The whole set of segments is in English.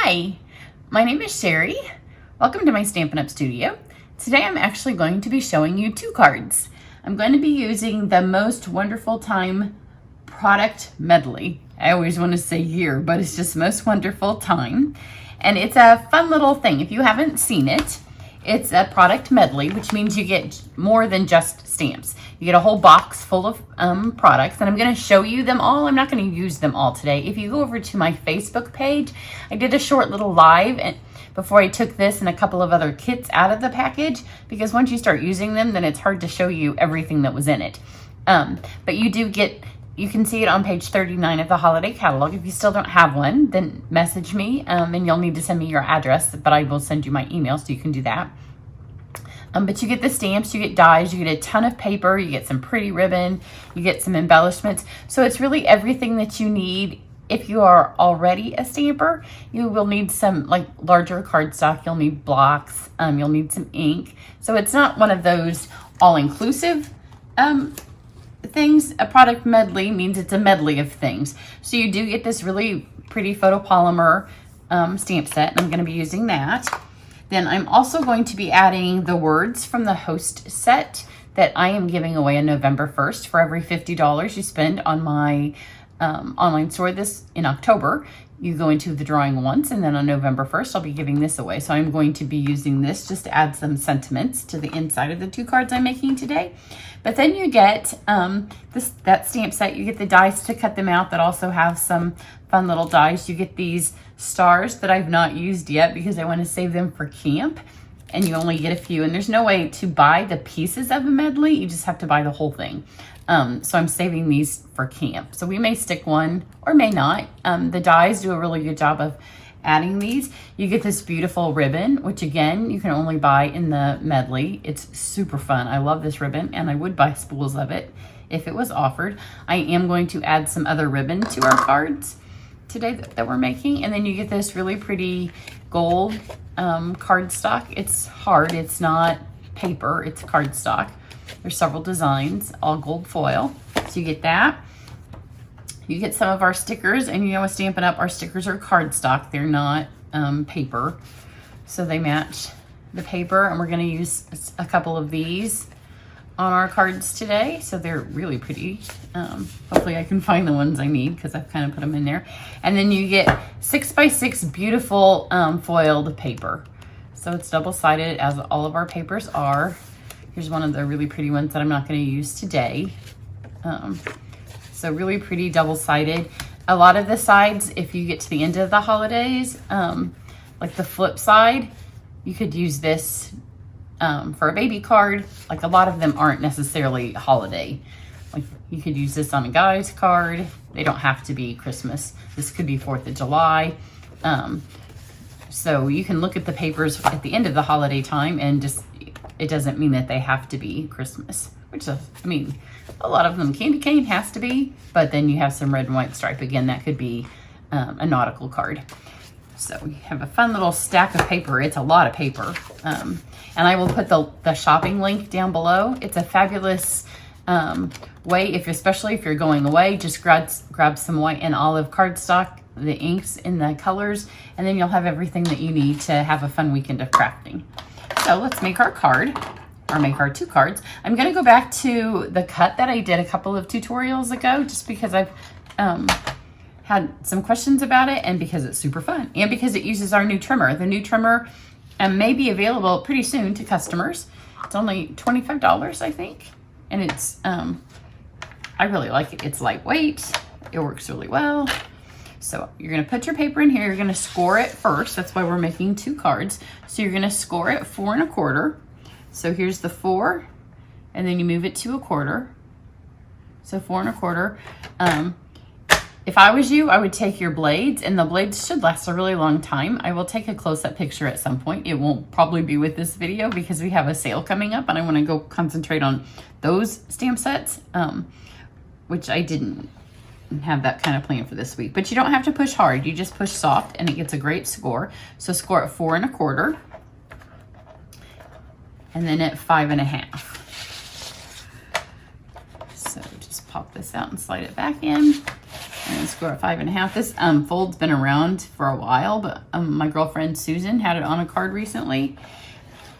Hi, my name is Cheri. Welcome to my Stampin' Up! Studio. Today I'm actually going to be showing you two cards. I'm going to be using the Most Wonderful Time product medley. I always want to say year, but it's just Most Wonderful Time. And it's a fun little thing. If you haven't seen it, it's a product medley, which means you get more than just stamps. You get a whole box full of products, and I'm going to show you them all. I'm not going to use them all today. If you go over to my Facebook page, I did a short little live before I took this and a couple of other kits out of the package, because once you start using them, then it's hard to show you everything that was in it. But you do get, you can see it on page 39 of the holiday catalog. If you still don't have one, then message me, and you'll need to send me your address, but I will send you my email so you can do that. But you get the stamps, you get dies, you get a ton of paper, you get some pretty ribbon, you get some embellishments. So it's really everything that you need. If you are already a stamper, you will need some like larger cardstock, you'll need blocks, you'll need some ink. So it's not one of those all-inclusive things. A product medley means it's a medley of things. So you do get this really pretty photopolymer stamp set, and I'm going to be using that. Then I'm also going to be adding the words from the host set that I am giving away on November 1st. For every $50 you spend on my online store this in October, you go into the drawing once, and then on November 1st I'll be giving this away. So I'm going to be using this just to add some sentiments to the inside of the two cards I'm making today. But then you get that stamp set, you get the dies to cut them out that also have some fun little dies. You get these stars that I've not used yet because I want to save them for camp, and you only get a few, and there's no way to buy the pieces of a medley, you just have to buy the whole thing. So I'm saving these for camp. So we may stick one or may not. The dies do a really good job of adding these. You get this beautiful ribbon, which again, you can only buy in the medley. It's super fun. I love this ribbon, and I would buy spools of it if it was offered. I am going to add some other ribbon to our cards today that we're making. And then you get this really pretty gold cardstock. It's hard, it's not paper, it's cardstock. There's several designs, all gold foil. So you get that. You get some of our stickers, and you know, with Stampin' Up, our stickers are cardstock. They're not paper. So they match the paper, and we're gonna use a couple of these on our cards today. So they're really pretty. Hopefully I can find the ones I need because I've kind of put them in there. And then you get 6x6 beautiful foiled paper. So it's double-sided, as all of our papers are. Here's one of the really pretty ones that I'm not going to use today. So really pretty double-sided. A lot of the sides, if you get to the end of the holidays, like the flip side, you could use this for a baby card. Like a lot of them aren't necessarily holiday. Like you could use this on a guy's card. They don't have to be Christmas. This could be 4th of July. So you can look at the papers at the end of the holiday time, and just, it doesn't mean that they have to be Christmas, which is, I mean, a lot of them, candy cane has to be, but then you have some red and white stripe. Again, that could be a nautical card. So we have a fun little stack of paper. It's a lot of paper. And I will put the shopping link down below. It's a fabulous way, especially if you're going away, just grab some white and olive cardstock, the inks in the colors, and then you'll have everything that you need to have a fun weekend of crafting. So let's make our card, or make our two cards. I'm gonna go back to the cut that I did a couple of tutorials ago, just because I've had some questions about it, and because it's super fun, and because it uses our new trimmer. The new trimmer may be available pretty soon to customers. It's only $25, I think, and it's I really like it. It's lightweight, it works really well. So you're gonna put your paper in here, you're gonna score it first. That's why we're making two cards. So you're gonna score it 4 1/4. So here's the 4, and then you move it to 1/4. So 4 1/4. If I was you, I would take your blades, and the blades should last a really long time. I will take a close-up picture at some point. It won't probably be with this video because we have a sale coming up, and I wanna go concentrate on those stamp sets, which I didn't have that kind of plan for this week. But you don't have to push hard, you just push soft, and it gets a great score. So score at 4 1/4, and then at 5 1/2. So just pop this out and slide it back in. And then score at 5.5. This fold's been around for a while, but my girlfriend Susan had it on a card recently.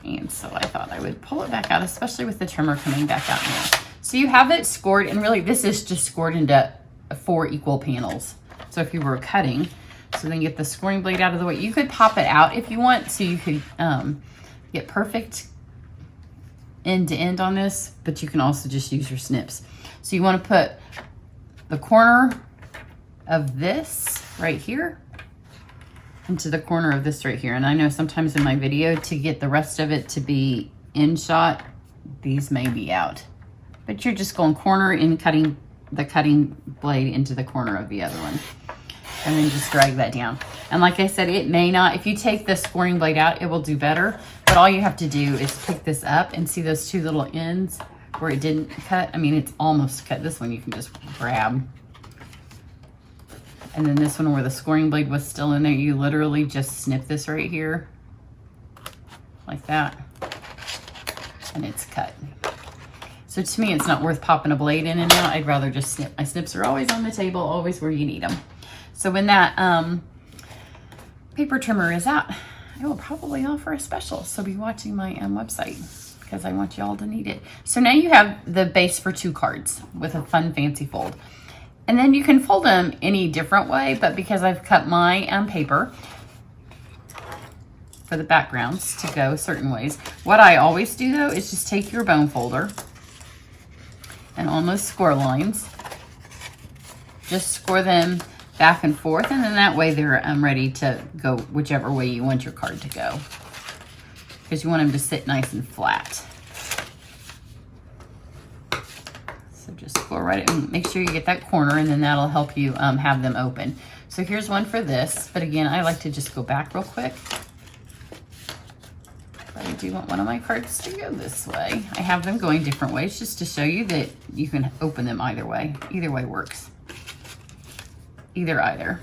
And so I thought I would pull it back out, especially with the trimmer coming back out now. So you have it scored, and really this is just scored into 4 equal panels. So if you were cutting, so then get the scoring blade out of the way. You could pop it out if you want, so you could get perfect end to end on this, but you can also just use your snips. So you want to put the corner of this right here into the corner of this right here. And I know sometimes in my video, to get the rest of it to be in shot, these may be out. But you're just going corner and cutting the cutting blade into the corner of the other one. And then just drag that down. And like I said, it may not, if you take the scoring blade out, it will do better. But all you have to do is pick this up and see those 2 little ends where it didn't cut. I mean, it's almost cut. This one you can just grab. And then this one where the scoring blade was still in there, you literally just snip this right here. Like that. And it's cut. So to me, it's not worth popping a blade in and out. I'd rather just snip. My snips are always on the table, always where you need them. So when that paper trimmer is out, I will probably offer a special. So be watching my website because I want you all to need it. So now you have the base for 2 cards with a fun, fancy fold. And then you can fold them any different way, but because I've cut my paper for the backgrounds to go certain ways, what I always do though is just take your bone folder and on those score lines, just score them back and forth, and then that way they're ready to go whichever way you want your card to go, because you want them to sit nice and flat. So just score right and make sure you get that corner, and then that'll help you have them open. So here's one for this, but again, I like to just go back real quick. But I do want one of my cards to go this way. I have them going different ways just to show you that you can open them either way. Either way works. Either,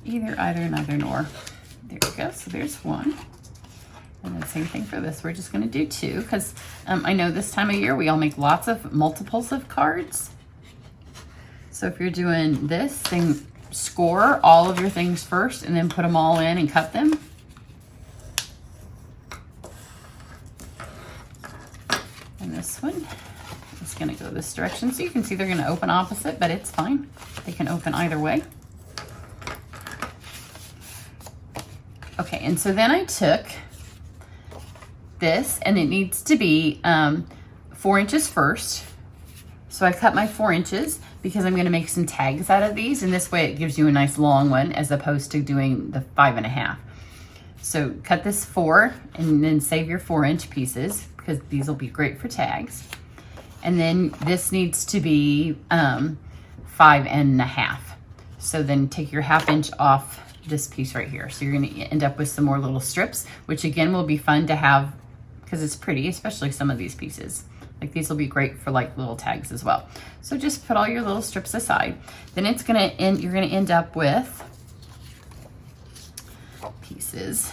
neither, nor. There we go. So there's one. And then same thing for this. We're just going to do 2 because I know this time of year we all make lots of multiples of cards. So if you're doing this, then score all of your things first and then put them all in and cut them. And this one is going to go this direction. So you can see they're going to open opposite, but it's fine. They can open either way. Okay, and so then I took this, and it needs to be 4 inches first. So I cut my 4 inches because I'm going to make some tags out of these, and this way it gives you a nice long one as opposed to doing the 5.5. So cut this 4 and then save your 4-inch pieces because these will be great for tags. And then this needs to be 5.5. So then take your 1/2 inch off this piece right here. So you're going to end up with some more little strips, which again will be fun to have because it's pretty, especially some of these pieces. Like these will be great for like little tags as well. So just put all your little strips aside. Then it's going to end, you're going to end up with pieces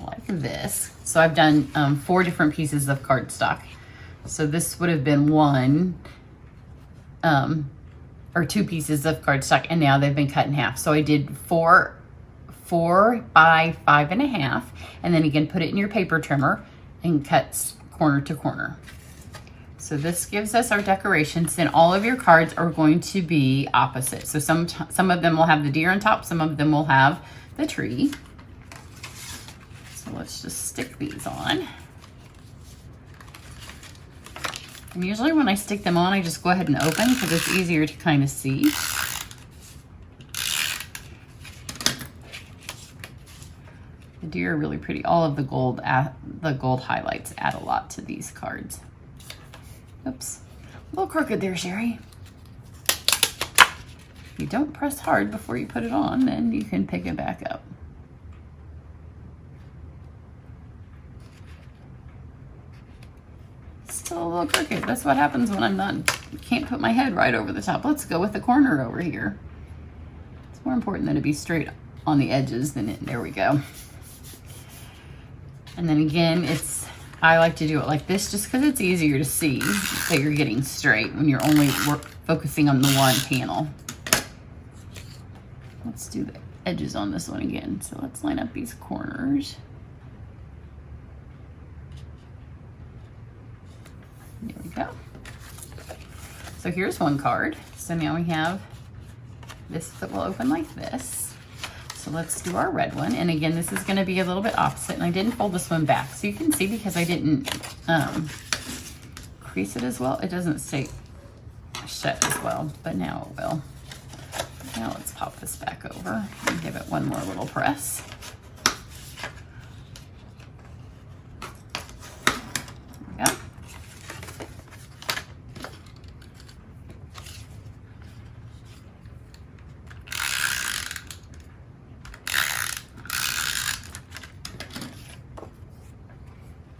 like this. So I've done 4 different pieces of cardstock. So this would have been 1 or 2 pieces of cardstock, and now they've been cut in half. So I did 4 by 5.5, and then again put it in your paper trimmer and cut corner to corner. So this gives us our decorations. Then all of your cards are going to be opposite. So some of them will have the deer on top, some of them will have the tree. So let's just stick these on. And usually when I stick them on, I just go ahead and open because it's easier to kind of see. The deer are really pretty. All of the gold highlights add a lot to these cards. Oops, a little crooked there, Cheri. If you don't press hard before you put it on, then you can pick it back up. Still a little crooked. That's what happens when I'm not, can't put my head right over the top. Let's go with the corner over here. It's more important than to be straight on the edges than it. There we go. And then again, it's I like to do it like this just because it's easier to see that you're getting straight when you're only focusing on the one panel. Let's do the edges on this one again. So let's line up these corners. There we go. So here's one card. So now we have this that will open like this. So let's do our red one. And again, this is going to be a little bit opposite. And I didn't fold this one back. So you can see because I didn't crease it as well, it doesn't stay shut as well. But now it will. Now let's pop this back over and give it one more little press. There we go.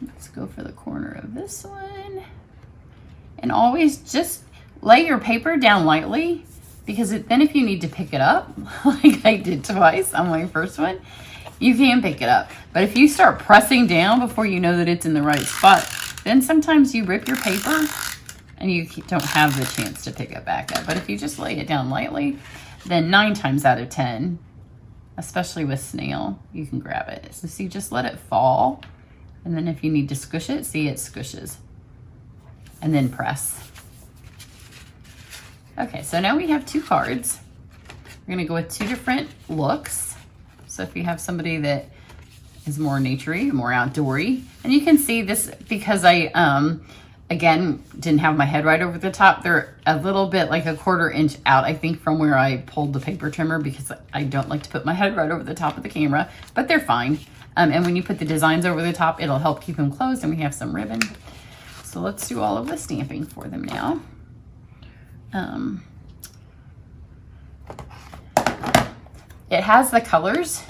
Let's go for the corner of this one. And always just lay your paper down lightly, because then if you need to pick it up, like I did twice on my first one, you can pick it up. But if you start pressing down before you know that it's in the right spot, then sometimes you rip your paper and you don't have the chance to pick it back up. But if you just lay it down lightly, then 9 times out of 10, especially with snail, you can grab it. So see, just let it fall. And then if you need to squish it, see, it squishes. And then press. Okay, so now we have 2 cards. We're gonna go with 2 different looks. So if you have somebody that is more naturey, more outdoory, and you can see this because I, again, didn't have my head right over the top. They're a little bit like a 1/4 inch out, I think, from where I pulled the paper trimmer, because I don't like to put my head right over the top of the camera, but they're fine. And when you put the designs over the top, it'll help keep them closed, and we have some ribbon. So let's do all of the stamping for them now. It has the colors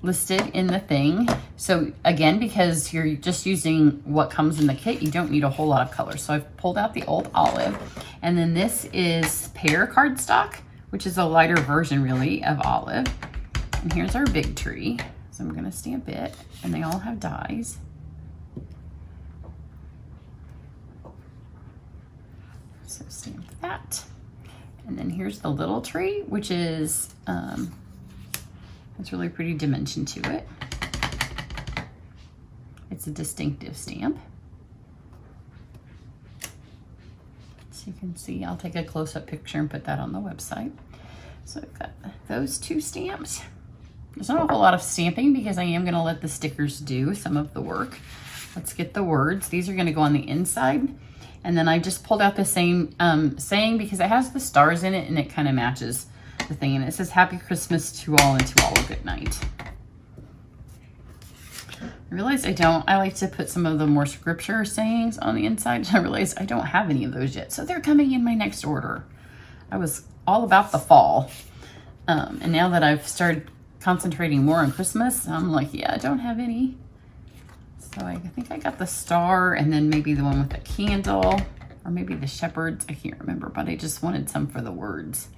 listed in the thing. So again, because you're just using what comes in the kit, you don't need a whole lot of colors. So I've pulled out the old olive, and then this is pear cardstock, which is a lighter version really of olive. And here's our big tree. So I'm gonna stamp it, and they all have dies. So stamp that. And then here's the little tree, which is, it's really pretty dimension to it. It's a distinctive stamp. So you can see, I'll take a close-up picture and put that on the website. So I've got those 2 stamps. There's not a whole lot of stamping because I am gonna let the stickers do some of the work. Let's get the words. These are gonna go on the inside. And then I just pulled out the same saying because it has the stars in it and it kind of matches the thing. And it says, "Happy Christmas to all, and to all a good night." I realized I like to put some of the more scripture sayings on the inside. I realized I don't have any of those yet. So they're coming in my next order. I was all about the fall. And now that I've started concentrating more on Christmas, I'm like, yeah, I don't have any. So I think I got the star, and then maybe the one with the candle, or maybe the shepherds. I can't remember, but I just wanted some for the words.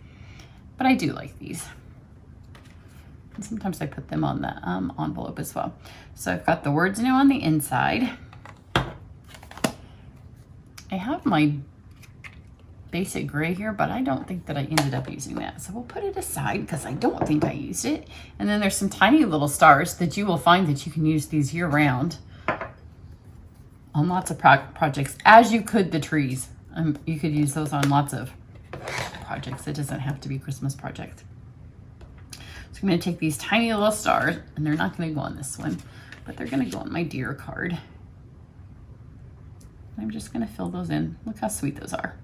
But I do like these. And sometimes I put them on the envelope as well. So I've got the words now on the inside. I have my basic gray here, but I don't think that I ended up using that. So we'll put it aside because I don't think I used it. And then there's some tiny little stars that you will find that you can use these year round on lots of projects, as you could the trees. You could use those on lots of projects. It doesn't have to be a Christmas project. So I'm going to take these tiny little stars, and they're not going to go on this one, but they're going to go on my deer card. I'm just going to fill those in. Look how sweet those are.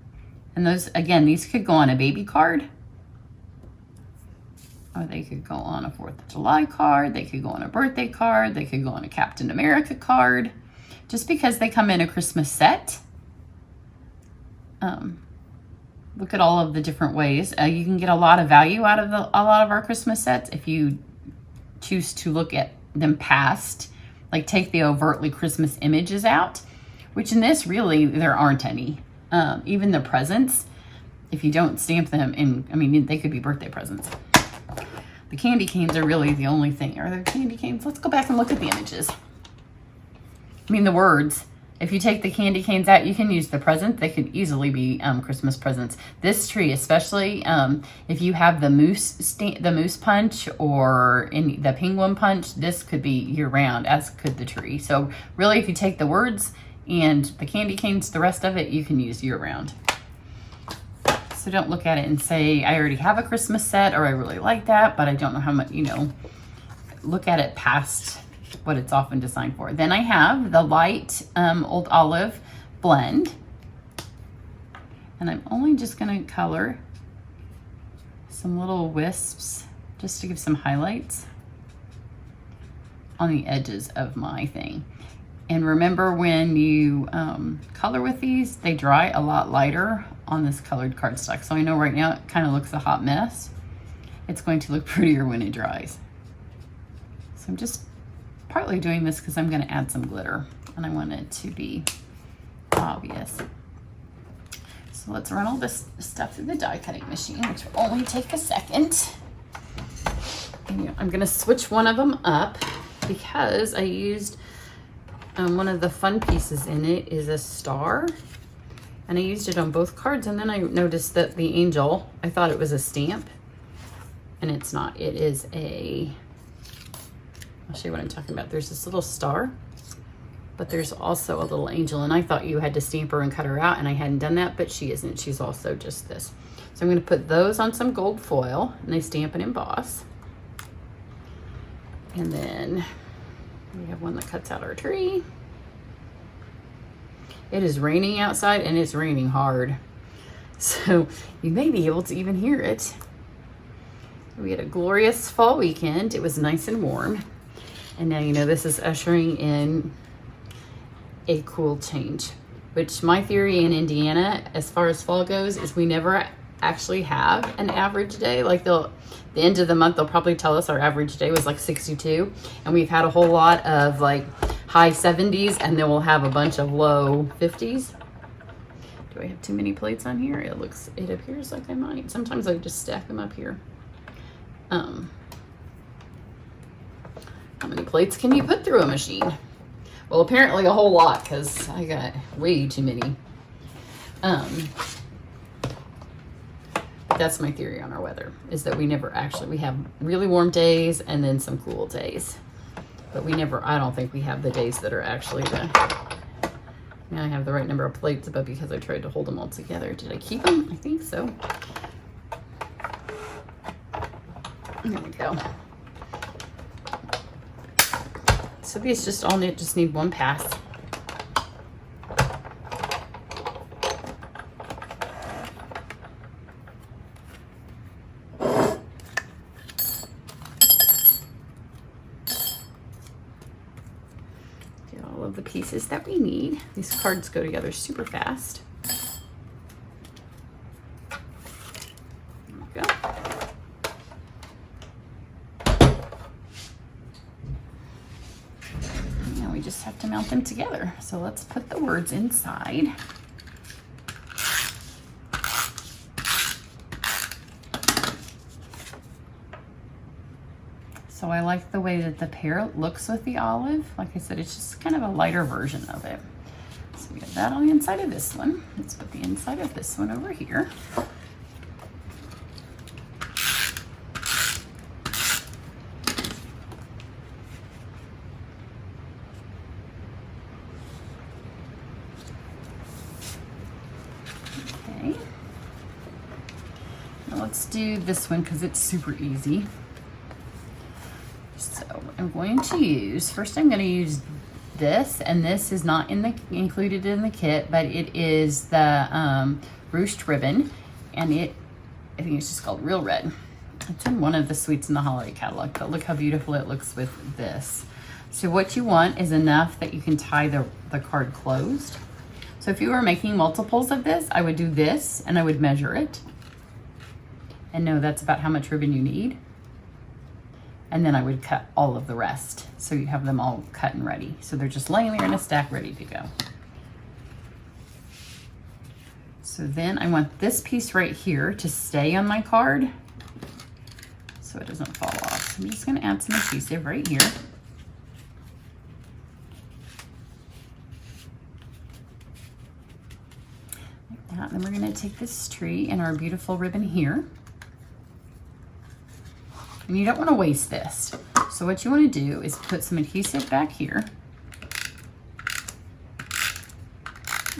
And those, again, these could go on a baby card, or they could go on a 4th of July card. They could go on a birthday card. They could go on a Captain America card. Just because they come in a Christmas set. Look at all of the different ways. You can get a lot of value out of a lot of our Christmas sets if you choose to look at them past, like take the overtly Christmas images out, which in this really there aren't any. Even the presents, if you don't stamp them in, I mean, they could be birthday presents. The candy canes are really the only thing. Are there candy canes? Let's go back and look at the images. I mean the words. If you take the candy canes out, you can use the presents. They could easily be Christmas presents. This tree, especially if you have the moose punch or the penguin punch, this could be year round, as could the tree. So really, if you take the words and the candy canes, the rest of it, you can use year round. So don't look at it and say, I already have a Christmas set, or I really like that, but I don't know how much, look at it past what it's often designed for. Then I have the light Old Olive blend. And I'm only just gonna color some little wisps just to give some highlights on the edges of my thing. And remember, when you color with these, they dry a lot lighter on this colored cardstock. So I know right now it kind of looks a hot mess. It's going to look prettier when it dries. So I'm just partly doing this because I'm going to add some glitter and I want it to be obvious. So let's run all this stuff through the die cutting machine, which will only take a second. And I'm going to switch one of them up because I used one of the fun pieces in it is a star, and I used it on both cards, and then I noticed that the angel, I thought it was a stamp, and it's not. It is I'll show you what I'm talking about. There's this little star, but there's also a little angel, and I thought you had to stamp her and cut her out, and I hadn't done that, but she isn't. She's also just this. So I'm going to put those on some gold foil, and they stamp and emboss. And then we have one that cuts out our tree. It is raining outside, and it's raining hard, so you may be able to even hear it. We had a glorious fall weekend. It was nice and warm. And now, this is ushering in a cool change, which my theory in Indiana, as far as fall goes, is we never actually have an average day. Like the end of the month, they'll probably tell us our average day was like 62. And we've had a whole lot of like high 70s, and then we'll have a bunch of low 50s. Do I have too many plates on here? It appears like I might. Sometimes I just stack them up here. How many plates can you put through a machine? Well, apparently a whole lot, because I got way too many. That's my theory on our weather, is that we have really warm days and then some cool days. But I don't think we have the days that are actually I have the right number of plates, but because I tried to hold them all together. Did I keep them? I think so. There we go. So these just need one pass. Get all of the pieces that we need. These cards go together super fast. There we go. We just have to mount them together. So let's put the words inside. So I like the way that the pear looks with the olive. Like I said, it's just kind of a lighter version of it. So we have that on the inside of this one. Let's put the inside of this one over here. Let's do this one because it's super easy. So I'm going to use this, and this is not included in the kit, but it is the ruched ribbon, and I think it's just called Real Red. It's in one of the Sweets in the Holiday catalog, but look how beautiful it looks with this. So what you want is enough that you can tie the card closed. So if you were making multiples of this, I would do this, and I would measure it. And know that's about how much ribbon you need. And then I would cut all of the rest. So you have them all cut and ready. So they're just laying there in a stack ready to go. So then I want this piece right here to stay on my card so it doesn't fall off. I'm just gonna add some adhesive right here. going to take this tree and our beautiful ribbon here. And you don't want to waste this. So what you want to do is put some adhesive back here.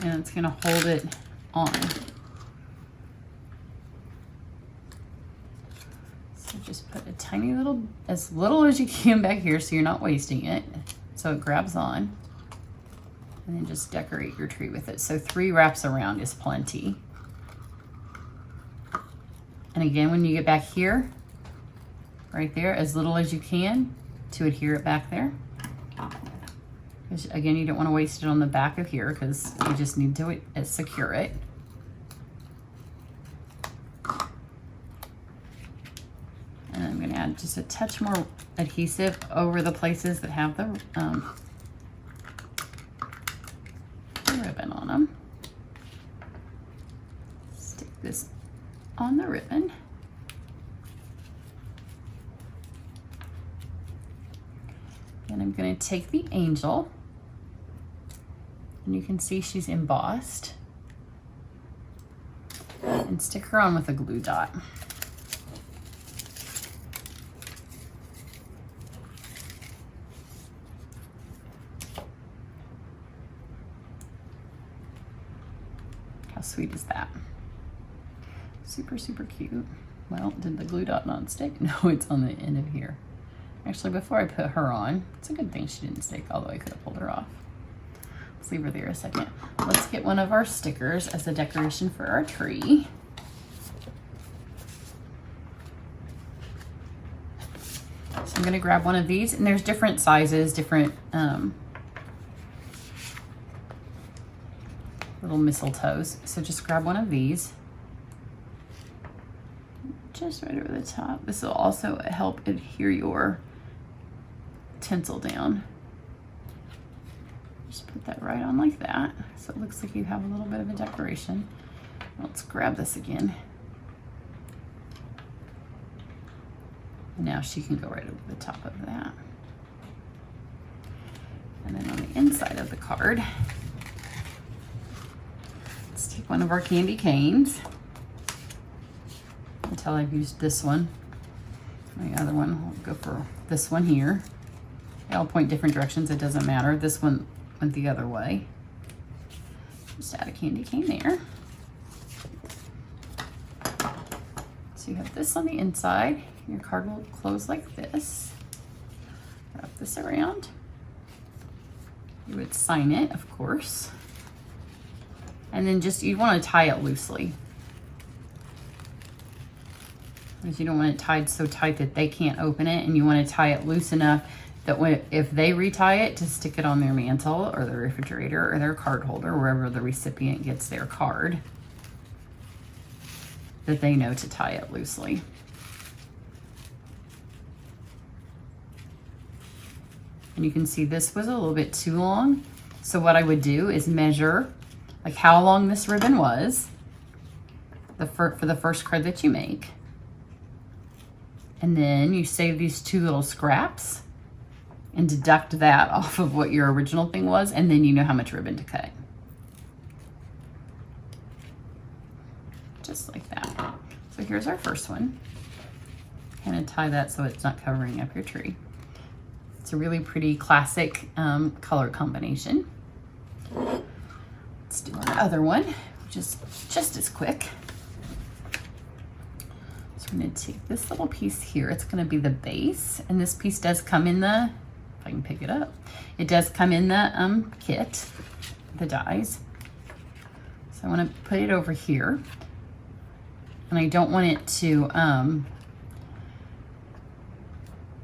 And it's going to hold it on. So just put a tiny little, as little as you can back here so you're not wasting it. So it grabs on. And then just decorate your tree with it. So 3 wraps around is plenty. And again, when you get back here, right there, as little as you can to adhere it back there. Because again, you don't want to waste it on the back of here because you just need to secure it. And I'm going to add just a touch more adhesive over the places that have the ribbon on them. Stick this on the ribbon. And I'm going to take the angel, and you can see she's embossed, and stick her on with a glue dot. How sweet is that? Super, super cute. Well, did the glue dot not stick? No, it's on the end of here. Actually, before I put her on, it's a good thing she didn't stick, although I could have pulled her off. Let's leave her there a second. Let's get one of our stickers as a decoration for our tree. So I'm gonna grab one of these, and there's different sizes, different little mistletoes. So just grab one of these. Just right over the top. This will also help adhere your tinsel down. Just put that right on like that. So it looks like you have a little bit of a decoration. Let's grab this again. Now she can go right over the top of that. And then on the inside of the card, let's take one of our candy canes. Until I've used this one. My other one, I'll go for this one here. They all point different directions, it doesn't matter. This one went the other way. Just add a candy cane there. So you have this on the inside. Your card will close like this. Wrap this around. You would sign it, of course. And then just, you want to tie it loosely. Because you don't want it tied so tight that they can't open it, and you want to tie it loose enough that if they retie it, to stick it on their mantle or the refrigerator or their card holder, wherever the recipient gets their card, that they know to tie it loosely. And you can see this was a little bit too long. So what I would do is measure like how long this ribbon was for the first card that you make. And then you save these 2 little scraps and deduct that off of what your original thing was, and then you know how much ribbon to cut. Just like that. So here's our first one. Kind of tie that so it's not covering up your tree. It's a really pretty classic color combination. Let's do our other one, which is just as quick. I'm going to take this little piece here. It's going to be the base, and this piece does come in the, if I can pick it up, it does come in the kit, the dies. So I want to put it over here, and I don't want it to,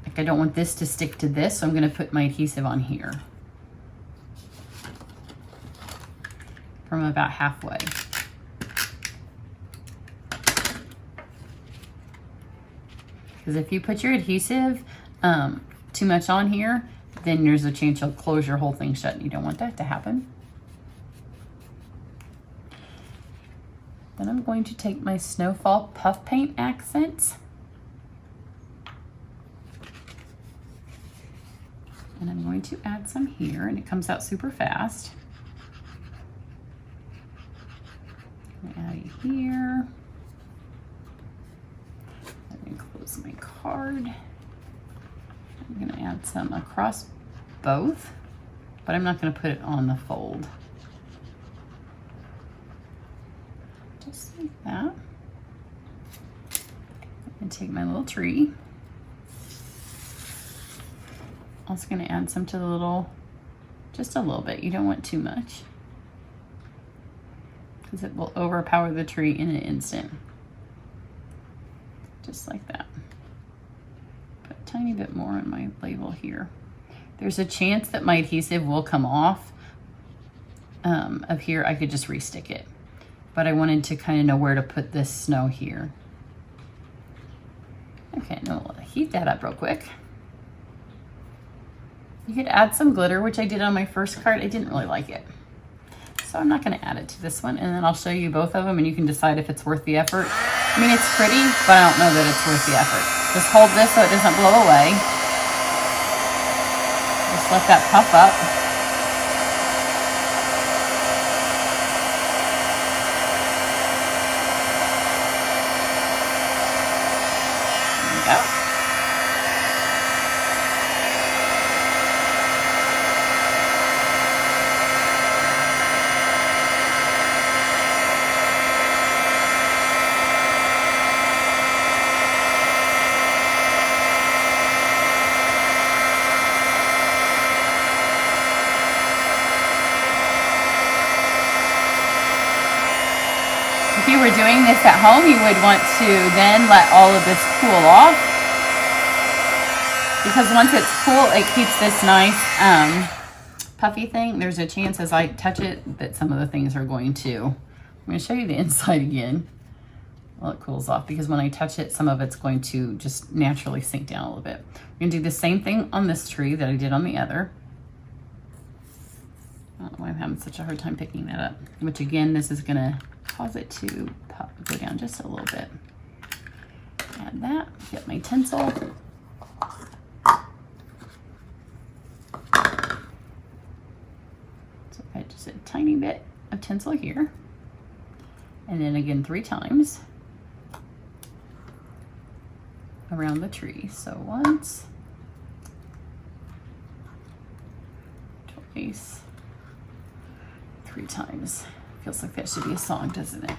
like I don't want this to stick to this, so I'm going to put my adhesive on here from about halfway. Because if you put your adhesive too much on here, then there's a chance you'll close your whole thing shut, and you don't want that to happen. Then I'm going to take my Snowfall Puff Paint accents, and I'm going to add some here, and it comes out super fast. I'm gonna add here. Let me close my card. I'm gonna add some across both, but I'm not gonna put it on the fold. Just like that. And take my little tree. Also gonna add some to the little, just a little bit. You don't want too much, because it will overpower the tree in an instant. Just like that. Put a tiny bit more on my label here. There's a chance that my adhesive will come off of here. I could just restick it, but I wanted to kind of know where to put this snow here. Okay, now we'll heat that up real quick. You could add some glitter, which I did on my first card. I didn't really like it, so I'm not gonna add it to this one, and then I'll show you both of them and you can decide if it's worth the effort. I mean, it's pretty, but I don't know that it's worth the effort. Just hold this so it doesn't blow away. Just let that puff up. There we go. If you were doing this at home, you would want to then let all of this cool off, because once it's cool, it keeps this nice puffy thing. There's a chance as I touch it that some of the things are going to, I'm going to show you the inside again while it cools off, because when I touch it, some of it's going to just naturally sink down a little bit. We're going to do the same thing on this tree that I did on the other. I don't know why I'm having such a hard time picking that up, which again, this is going to cause it to go down just a little bit. Add that, get my tinsel. So I just a tiny bit of tinsel here. And then again 3 times around the tree. So once, twice, 3 times. Feels like that should be a song, doesn't it?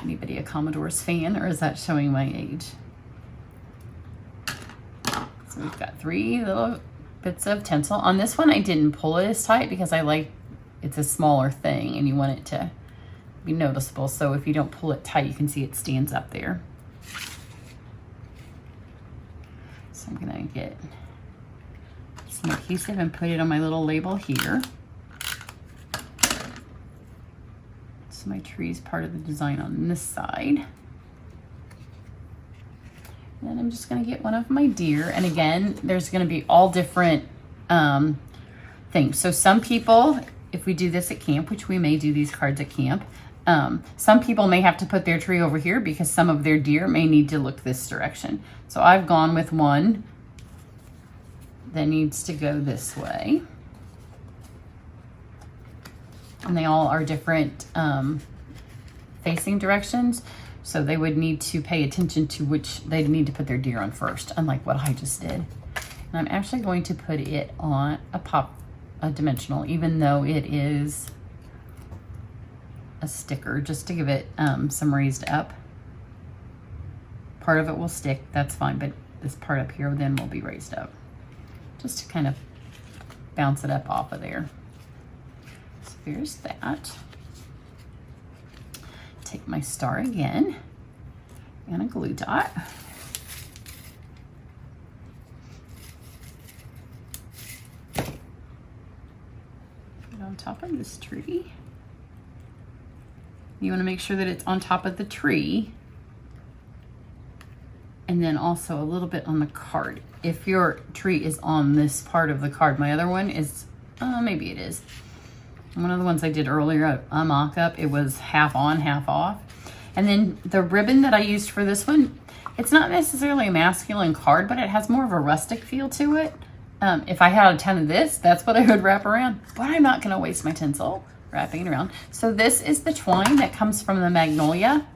Anybody a Commodores fan, or is that showing my age? So we've got 3 little bits of tinsel. On this one, I didn't pull it as tight because I like, it's a smaller thing and you want it to be noticeable. So if you don't pull it tight, you can see it stands up there. So I'm gonna get some adhesive and put it on my little label here. My tree is part of the design on this side. And then I'm just going to get one of my deer. And again, there's going to be all different things. So some people, if we do this at camp, which we may do these cards at camp, some people may have to put their tree over here because some of their deer may need to look this direction. So I've gone with one that needs to go this way. And they all are different facing directions. So they would need to pay attention to which they'd need to put their deer on first, unlike what I just did. And I'm actually going to put it on a dimensional, even though it is a sticker, just to give it some raised up. Part of it will stick, that's fine, but this part up here then will be raised up. Just to kind of bounce it up off of there. There's that. Take my star again and a glue dot. Put it on top of this tree. You want to make sure that it's on top of the tree, and then also a little bit on the card. If your tree is on this part of the card, my other one is, maybe it is. One of the ones I did earlier, a mock-up, it was half on, half off. And then the ribbon that I used for this one, it's not necessarily a masculine card, but it has more of a rustic feel to it. If I had a ton of this, that's what I would wrap around. But I'm not gonna waste my tinsel, wrapping it around. So this is the twine that comes from the Magnolia.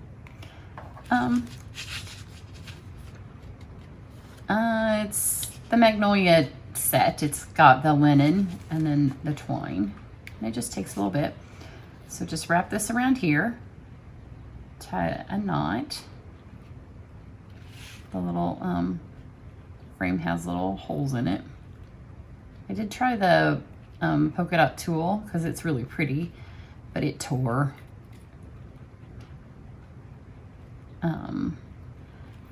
It's the Magnolia set. It's got the linen and then the twine. And it just takes a little bit. So just wrap this around here. Tie a knot. The little frame has little holes in it. I did try the polka dot tulle because it's really pretty, but it tore.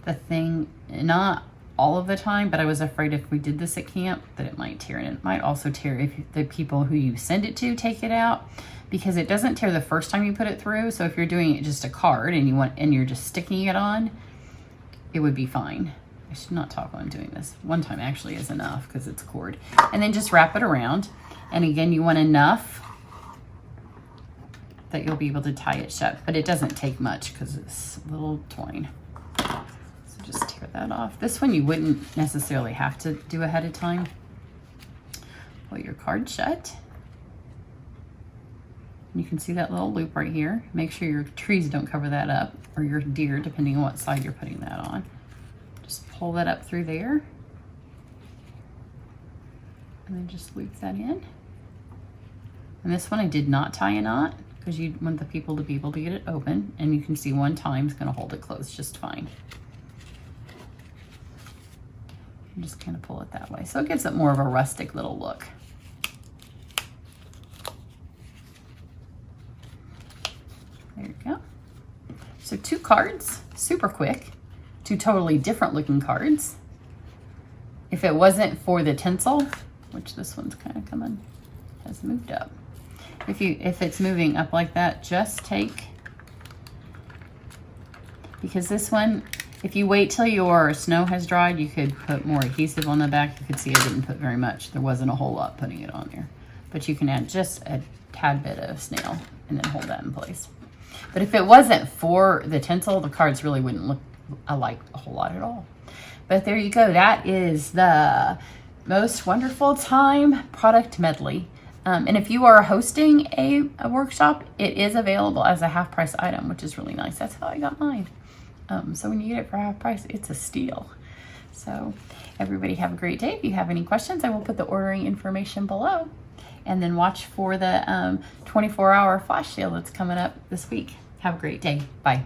The thing, not all of the time, but I was afraid if we did this at camp that it might tear, and it might also tear if the people who you send it to take it out, because it doesn't tear the first time you put it through. So if you're doing it just a card and you're just sticking it on, it would be fine. I should not talk while I'm doing this. One time actually is enough because it's cord. And then just wrap it around. And again, you want enough that you'll be able to tie it shut, but it doesn't take much because it's a little twine. So just tear that off. This one you wouldn't necessarily have to do ahead of time. Pull your card shut. You can see that little loop right here. Make sure your trees don't cover that up, or your deer, depending on what side you're putting that on. Just pull that up through there. And then just loop that in. And this one I did not tie a knot because you want the people to be able to get it open. And you can see one time is going to hold it closed just fine. And just kind of pull it that way. So it gives it more of a rustic little look. There you go. So 2 cards, super quick. 2 totally different looking cards. If it wasn't for the tinsel, which this one's kind of has moved up. If it's moving up like that, just take, because this one, if you wait till your snow has dried, you could put more adhesive on the back. You could see I didn't put very much. There wasn't a whole lot putting it on there. But you can add just a tad bit of snail and then hold that in place. But if it wasn't for the tinsel, the cards really wouldn't look alike a whole lot at all. But there you go. That is the Most Wonderful Time product medley. And if you are hosting a workshop, it is available as a half price item, which is really nice. That's how I got mine. So when you get it for half price, it's a steal. So everybody have a great day. If you have any questions, I will put the ordering information below. And then watch for the 24-hour flash sale that's coming up this week. Have a great day. Bye.